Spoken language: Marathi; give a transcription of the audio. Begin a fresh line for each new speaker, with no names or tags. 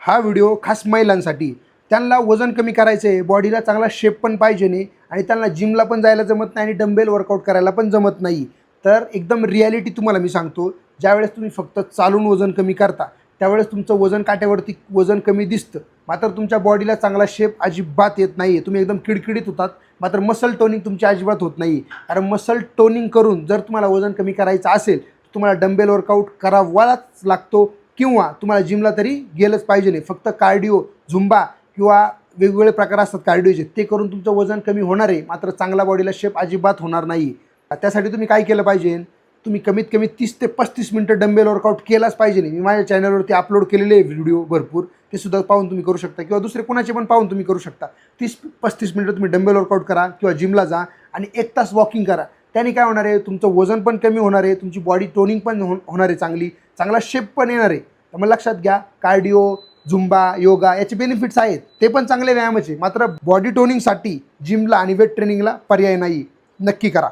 हा व्हिडिओ खास महिलांसाठी. त्यांना वजन कमी करायचं आहे, बॉडीला चांगला शेप पण पाहिजे नाही आणि त्यांना जिमला पण जायला जमत नाही आणि डंबेल वर्कआउट करायला पण जमत नाही. तर एकदम रिॲलिटी तुम्हाला मी सांगतो, ज्यावेळेस तुम्ही फक्त चालून वजन कमी करता त्यावेळेस तुमचं वजन काट्यावरती वजन कमी दिसतं, मात्र तुमच्या बॉडीला चांगला शेप अजिबात येत नाही आहे. तुम्ही एकदम किडकिडीत होतात, मात्र मसल टोनिंग तुमची अजिबात होत नाही. कारण मसल टोनिंग करून जर तुम्हाला वजन कमी करायचं असेल तर तुम्हाला डंबेल वर्कआउट करावाच लागतो किंवा तुम्हाला जिमला तरी गेलंच पाहिजे नाही. फक्त कार्डिओ, झुंबा किंवा वेगवेगळे प्रकार असतात कार्डिओचे, ते करून तुमचं वजन कमी होणार आहे, मात्र चांगला बॉडीला शेप अजिबात होणार नाही. त्यासाठी तुम्ही काय केलं पाहिजे, तुम्ही कमीत कमी 30 ते 35 मिनटं डंबेल वर्कआउट केलाच पाहिजे. मी माझ्या चॅनलवरती अपलोड केलेले आहे व्हिडिओ भरपूर, ते सुद्धा पाहून तुम्ही करू शकता किंवा दुसरे कोणाचे पण पाहून तुम्ही करू शकता. 30-35 मिनटं तुम्ही डंबेल वर्कआउट करा किंवा जिमला जा आणि 1 तास वॉकिंग करा. त्याने काय होणार आहे, तुमचं वजन पण कमी होणार आहे, तुमची बॉडी टोनिंग पण होणार आहे, चांगला शेप पण येणार आहे. त्यामुळे लक्षात घ्या, कार्डिओ, झुंबा, योगा याचे बेनिफिट्स आहेत, ते पण चांगले व्यायामाचे, मात्र बॉडी टोनिंगसाठी जिमला आणि वेट ट्रेनिंगला पर्याय नाही. नक्की करा.